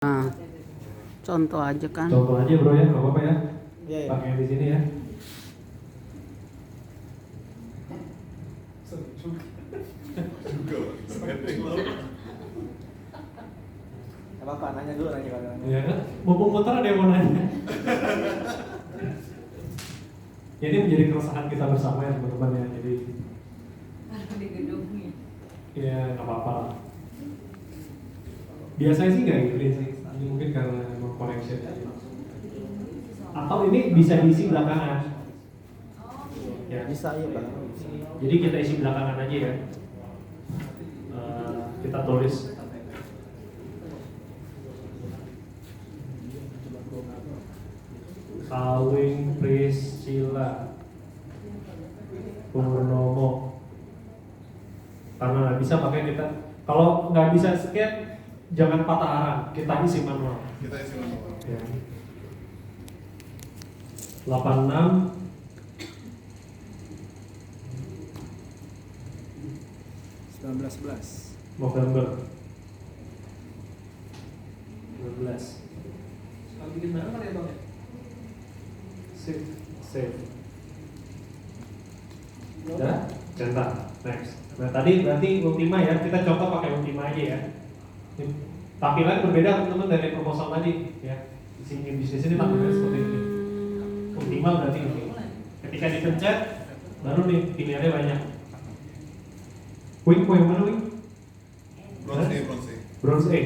Nah, contoh aja kan. Contoh aja bro ya, nggak apa-apa ya. Iya. Pakai di sini ya. Apa apa nanya dulu nanya kalau nanya. Iya kan? Mumpung motor ada yang mau nanya. Ya, ini menjadi keresahan kita bersama ya teman-teman ya. Jadi di gedungnya. ya nggak apa-apa lah. Biasanya sih nggak gitu sih. Ini mungkin karena emang connection aja. Atau ini bisa diisi belakangan. Ya. Bisa ya bang. Jadi kita isi belakangan aja ya. Kita tulis Kawing Priscilla Purnomo. Karena nggak bisa pakai kita. Kalau nggak bisa scan, jangan patah arang. Kita isi manual. Ya. 86 19 November 12. Kalau bikin mana kan ya bang ya? Save. Udah? Centang. Next. Nah tadi berarti Ultima ya, kita contoh pakai Ultima aja ya. Tampilan berbeda teman-teman dari proposal tadi ya. Di sini bisnis ini tampilannya seperti ini. Ultima berarti ini. Ketika dipencet, baru nih pilihannya banyak. Wing, yang mana Wing? Bronze A.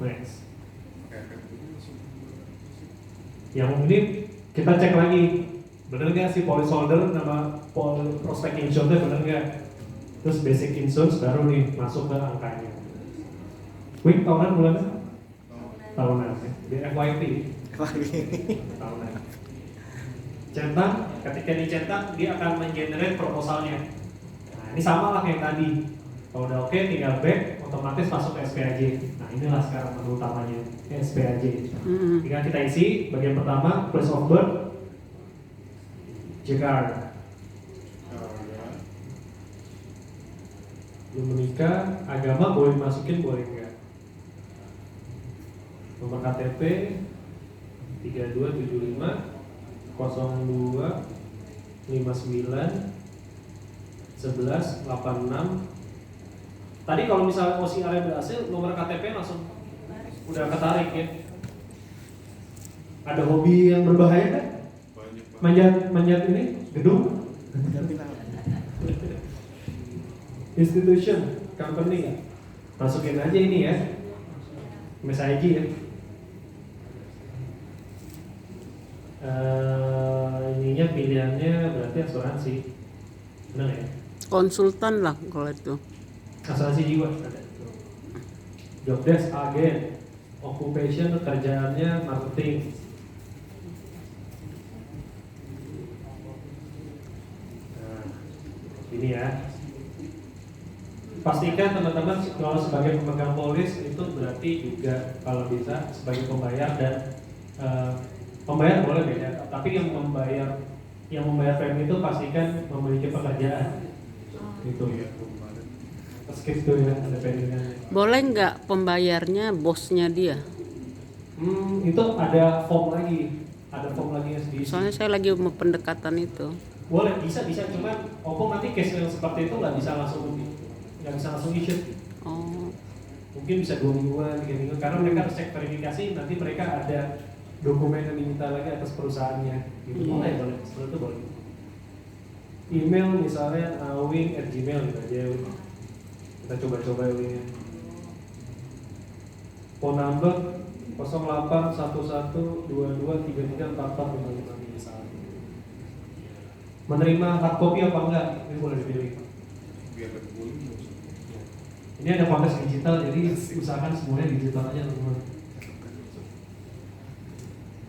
Next. Yang ini kita cek lagi, bener nggak sih policyholder nama prospect insurance bener nggak? Terus basic insurance baru nih masuk ke angkanya. Wing tahunan bulannya? Tahunan ya. Di FYP. Tahunan. Centang, ketika dicetak dia akan mengenerate proposalnya. Nah ini sama lah kayak tadi. Kalau udah oke, tinggal back, otomatis masuk ke SPAJ. Nah inilah sekarang menu utamanya, SPAJ. Tinggal kita isi bagian pertama, place of birth, Jakarta. Belum menikah, agama boleh masukin, boleh enggak. Nomor KTP 3275 02 59 11 86. Tadi kalau misalnya OCR berhasil, nomor KTP langsung udah ketarik ya. Ada hobi yang berbahaya kan? Manjat ini gedung, institution, company, masukin aja ini ya, MSIG ya. Ininya pilihannya berarti asuransi, benar ya? Konsultan lah kalau itu. Asuransi jiwa ada. Job desk agen, occupation kerjaannya marketing. Nah, ini ya. Pastikan teman-teman kalau sebagai pemegang polis itu berarti juga kalau bisa sebagai pembayar dan pembayar boleh beda, tapi yang membayar premi itu pastikan memiliki pekerjaan. Itu ya. Skip tuh ya, ada pendingan. Boleh nggak pembayarnya bosnya dia? Itu ada form lagi yang diisi. Soalnya saya lagi mau pendekatan itu. Boleh, bisa, cuman opung nanti case yang seperti itu nggak bisa langsung issue. Oh. Mungkin bisa 2 mingguan, 3 mingguan, karena mereka harus cek verifikasi, nanti mereka ada dokumen yang diminta lagi atas perusahaannya. Gitu. Boleh, seperti itu boleh. Email misalnya awing@gmail gitu aja. Kita coba ini. Phone number 081122334455 misalnya. Menerima hard copy apa enggak? Ini boleh dipilih. Ini ada konteks digital, jadi usahakan semuanya digital aja teman-teman.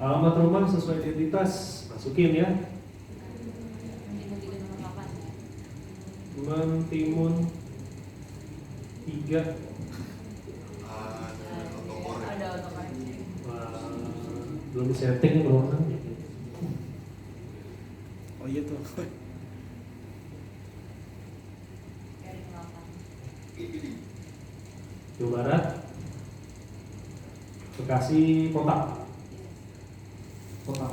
Alamat rumah sesuai identitas, masukin ya. Mentimun 3. Ada otomatis. Belum setting belum. Oh iya tuh. Jawa Barat Kasih kotak. Kotak.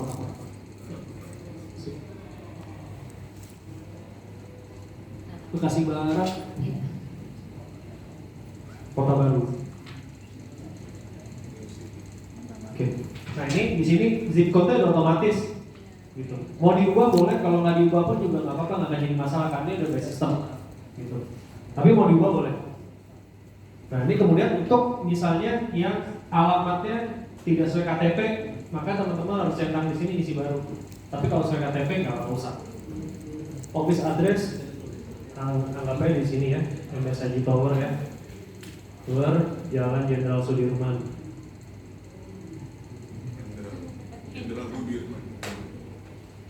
Lu kasih barang. Kota baru. Oke. Nah ini di sini zip code-nya udah otomatis gitu. Mau diubah boleh, kalau nggak diubah pun juga nggak apa-apa, nggak akan jadi masalah karena ini udah by system gitu. Tapi mau diubah boleh. Nah ini kemudian untuk misalnya yang alamatnya tidak sesuai KTP, maka teman-teman harus centang di sini isi baru. Tapi kalau sesuai KTP nggak usah. Office address anggapnya di sini ya, MSIG Tower ya. Luar Jalan Jenderal Sudirman. Jenderal Sudirman.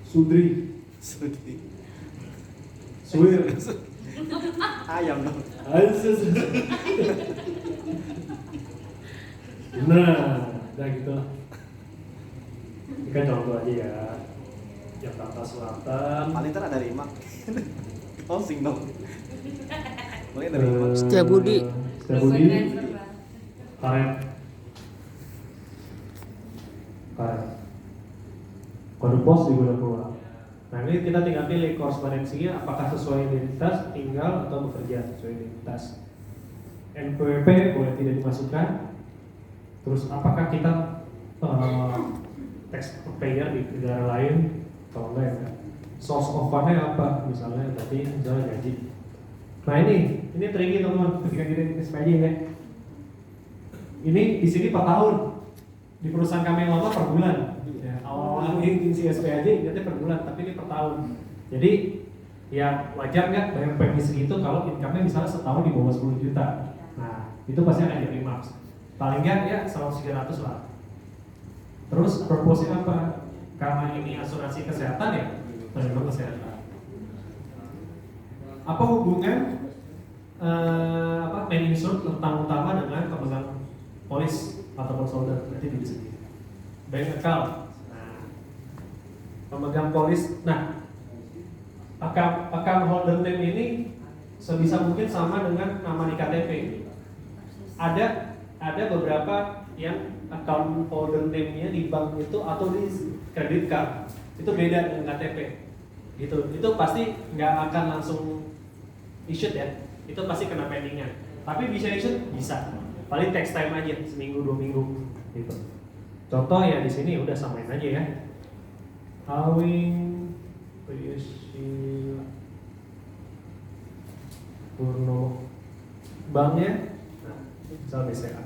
Sudri. Suwir. Ayam dong. Nah, udah gitu lah. Ini kan contoh aja ya. Jakarta Selatan. Paling ntar ada 5. Closing dong. Paling ada 5. Setiabudi. Setiabudi. Karet. Kode pos juga udah keluar. Nah ini kita tinggal pilih korespondensinya apakah sesuai identitas, tinggal atau bekerja sesuai identitas. NPWP boleh tidak dimasukkan. Terus apakah kita tax payer di negara lain? Kalau enggak ya. Source of fund-nya apa? Misalnya gaji. Nah ini tricky teman-teman ketika kita SPJ ya. Ini di sini per tahun. Di perusahaan kami yang lama per bulan. Ya, awal-awal ini si SPJ ingatnya per bulan, tapi ini per tahun. Jadi ya wajar nggak bayar PMI segitu kalau income-nya misalnya setahun di bawah 10 juta. Nah itu pasti akan jadi max. Paling nggak ya 100-300 lah. Terus purpose-nya apa? Karena ini asuransi kesehatan ya, penyelenggaraan kesehatan. Apa hubungan main insured utama dengan pemegang polis atau policyholder? Berarti di sini. Bank account. Nah, pemegang polis. Nah, account holder name ini sebisa mungkin sama dengan nama di KTP. Ada beberapa yang account holder name-nya di bank itu atau di credit card itu beda dengan KTP. Gitu. Itu pasti nggak akan langsung issued ya. Itu pasti kena pendingan. Tapi bisa issued? Bisa. Paling text time aja, seminggu 2 minggu gitu. Contoh ya di sini udah samain aja ya. Awing Priscilla Purno banknya, nah, misal BCA.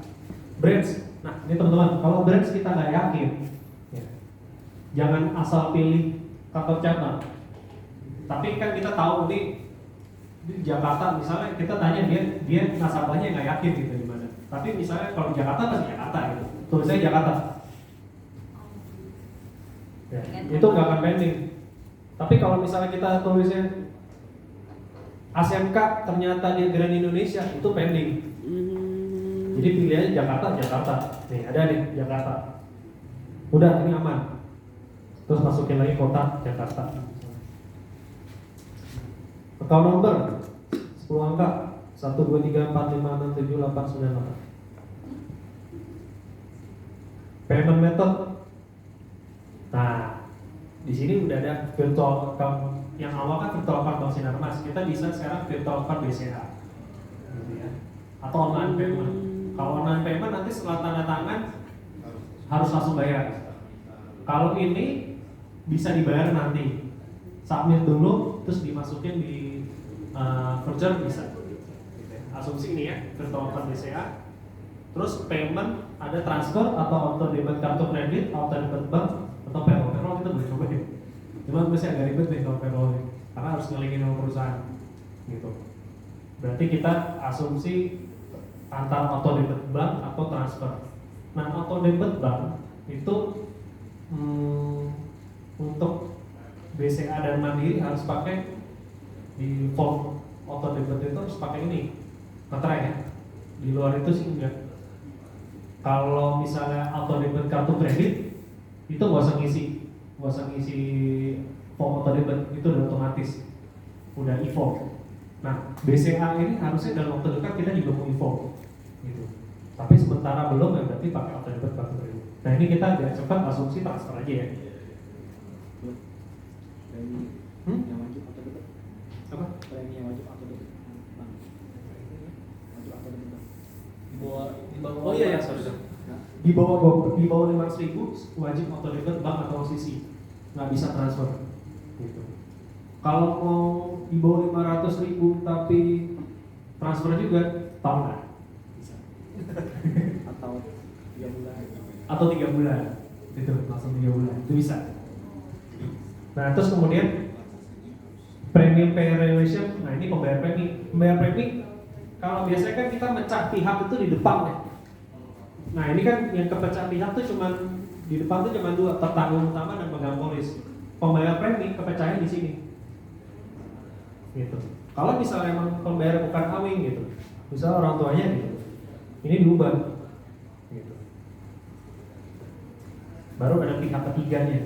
Branch, nah ini teman-teman, kalau branch kita nggak yakin, ya, jangan asal pilih kantor cabang. Tapi kan kita tahu nih di Jakarta misalnya kita tanya dia nasabahnya nggak yakin gitu di mana. Tapi misalnya kalau di Jakarta pasti Jakarta gitu, tulisnya Jakarta. Ya, itu nggak akan pending. Tapi kalau misalnya kita tulisnya ASMK ternyata dia Grand Indonesia, itu pending. Jadi pilihannya Jakarta. Nih ada nih Jakarta. Udah ini aman. Terus masukin lagi kota Jakarta. Account number 10 angka 123456789. Payment method. Nah, di sini udah ada virtual account. Yang awal kan virtual account Bank Sinarmas. Kita bisa sekarang virtual account BCA. Gitu ya. Atau online payment. Kalau online payment nanti setelah tanda tangan harus langsung bayar. Kalau ini bisa dibayar nanti. Submit dulu, terus dimasukin di voucher bisa. Asumsi ini ya, virtual account BCA. Terus payment ada transfer atau auto debit kartu kredit, auto debit bank atau payroll. Payroll kita boleh coba deh. Cuma masih agak ribet nih kalau payroll ini, karena harus ngelingin sama perusahaan. Gitu. Berarti kita asumsi antara auto debit bank atau transfer. Nah, auto debit bank itu untuk BCA dan Mandiri harus pakai di form auto debit itu harus pakai ini materai ya. Di luar itu sih enggak. Kalau misalnya auto debit kartu kredit itu nggak usah ngisi form auto debit, itu udah otomatis, udah e-form. Nah BCA ini harusnya dalam waktu dekat kita juga mau e-form gitu. Tapi sementara belum ya berarti pakai auto debit 40.000. Nah ini kita biar cepat asumsi transfer aja ya. Premi yang wajib atau debit? Apa? Premi yang wajib atau debit? Bang. Wajib atau debit? Bang? di bawah Oh iya ya, sorry. Di bawah 500.000 wajib auto debit bank atau OCC, nggak bisa transfer. Gitu. Kalau mau di bawah 500.000 tapi transfer juga, tahu nggak? Bisa. Atau 3 bulan? Atau 3 bulan, itu langsung 3 bulan, itu bisa. Nah terus kemudian premium pay relation, nah ini pembayar premi. Kalau biasanya kan kita mecah pihak itu di depan ya. Nah ini kan yang kepecah pihak tuh cuman di depan tuh cuma 2, tertanggung utama dan pegang polis. Pembayar premi kepecahnya di sini. Gitu. Kalau misalnya emang pembayar bukan awing gitu, misalnya orang tuanya gitu, ini diubah. Gitu. Baru ada pihak ketiganya.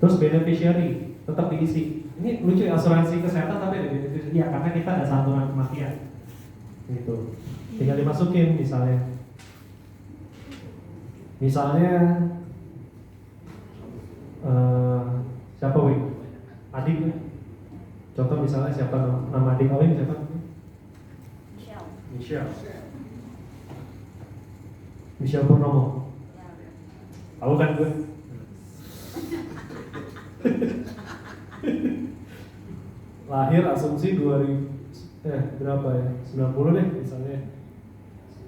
Terus beneficiary tetap diisi. Ini lucu ya, asuransi kesehatan tapi ada beneficiary ya, karena kita ada santunan kematian. Gitu. Tinggal dimasukin misalnya. Siapa Wing? Adik. Contoh misalnya siapa nama adik Wing siapa? Michelle. Michelle Purnomo. Ya, udah. Tahu kan gue? Lahir asumsi 2000 berapa ya? 90 deh misalnya.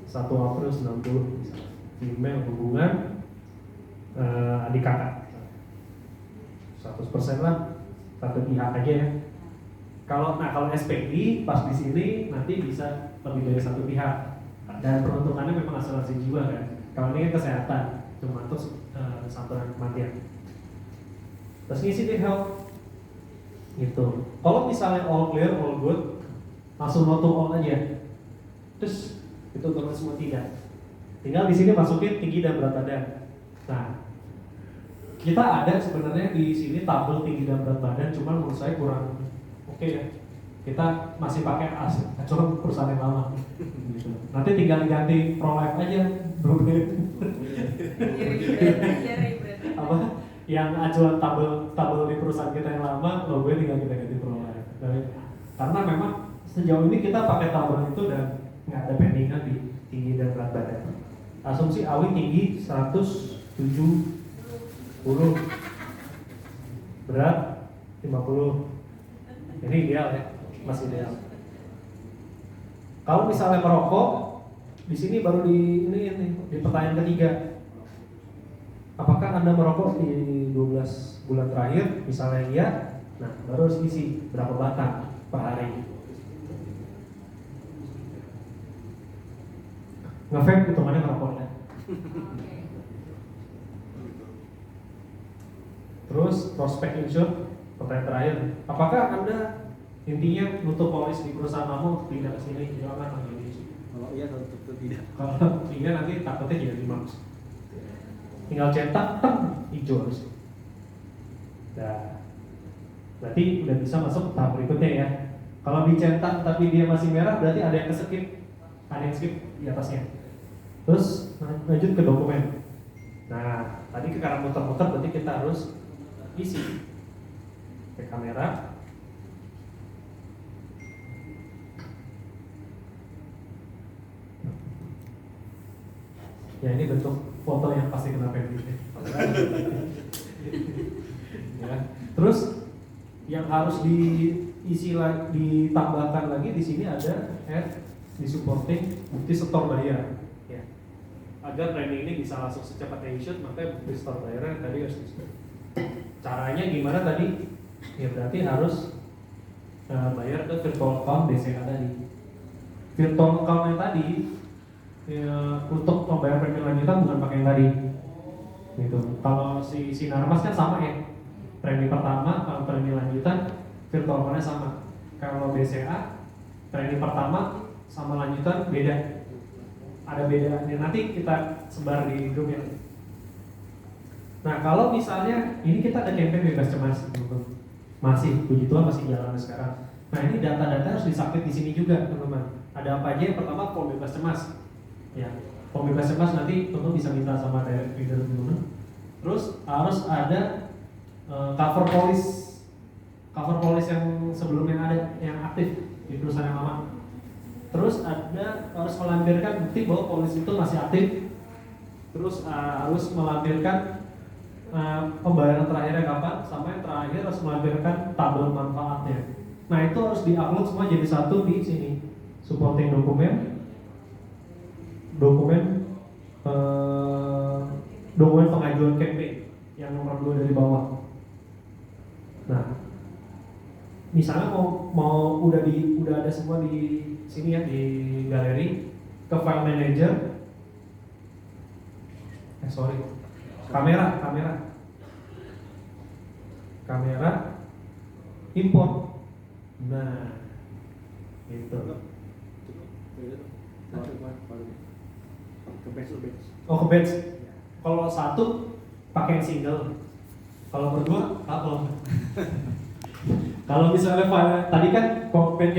1 April 90 misalnya. Female hubungan adik kakak 100% lah, satu pihak aja ya. Kalau SPI pas di sini nanti bisa lebih dari satu pihak dan peruntukannya memang asuransi jiwa kan. Kalau ini kan kesehatan cuma untuk santunan kematian. Terus ngisi di health gitu. Kalau misalnya all clear, all good, langsung auto all aja. Terus itu turun semua tidak. Tinggal di sini masukin tinggi dan berat badan. Nah, kita ada sebenarnya di sini tabel tinggi dan berat badan, cuman menurut saya kurang oke ya. Kita masih pakai acuan perusahaan yang lama. Gitu. Nanti tinggal diganti Pro Life aja, bro. Apa? Yang acuan tabel di perusahaan kita yang lama, logo tinggal kita ganti Pro Life. Karena memang sejauh ini kita pakai tabel itu dan nggak ada pendingan di tinggi dan berat badan. Asumsi Awi tinggi 170, berat 50. Ini ideal ya, masih ideal. Kalau misalnya merokok, di sini baru di pertanyaan ketiga. Apakah Anda merokok di 12 bulan terakhir? Misalnya iya, nah baru harus isi berapa batang per hari. Nge-vape hitungannya ngerokoknya. Terus prospek insur, pertanyaan terakhir. Apakah Anda intinya nutup polis di perusahaan kamu tidak kesini? Jangan lagi ini. Kalau iya tentu tidak. Kalau iya nanti takutnya jadi 5. Tinggal cetak, hijau harus. Nah, berarti udah bisa masuk tahap berikutnya ya. Kalau dicetak tapi dia masih merah, berarti ada yang skip, ada yang skip di atasnya. Terus lanjut ke dokumen. Nah, tadi ke karena muter-muter berarti kita harus isi ke kamera. Ya ini bentuk foto yang pasti kena pendek. Ya. Terus yang harus diisi lagi, ditambahkan lagi di sini ada di supporting bukti setor bayar. Ya. Agar training ini bisa langsung secepatnya issue, maka bukti setor bayarnya tadi harus isi. Caranya gimana tadi? Ya berarti harus bayar ke virtual account BCA tadi. Virtual account yang tadi ya, untuk membayar premi lanjutan bukan pakai yang tadi. Gitu. Kalau si Sinarmas kan sama ya. Premi pertama, kalau premi lanjutan virtual account-nya sama. Kalau BCA premi pertama sama lanjutan beda. Ada bedanya, nanti kita sebar di grup ya. Nah kalau misalnya ini kita ada campaign bebas cemas, masih, puji Tuhan masih jalan sekarang. Nah ini data-data harus disubmit di sini juga teman-teman. Ada apa aja? Yang pertama form bebas cemas. Ya, pembebasan kelas nanti tentu bisa minta sama direct reader gimana. Terus harus ada cover police yang sebelumnya ada yang aktif di perusahaan yang lama. Terus harus melampirkan bukti bahwa polis itu masih aktif. Terus harus melampirkan pembayaran terakhirnya kapan, sampai terakhir harus melampirkan tabel manfaatnya. Nah itu harus diupload semua jadi satu di sini. Supporting dokumen pengajuan campaign yang nomor 2 dari bawah. Nah, misalnya mau udah ada semua di sini ya di galeri, ke file manager. Kamera import. Nah, itu. Oh, ke batch. Kalau satu pakai yang single. Kalau berdua upload. Kalau misalnya file tadi kan campaign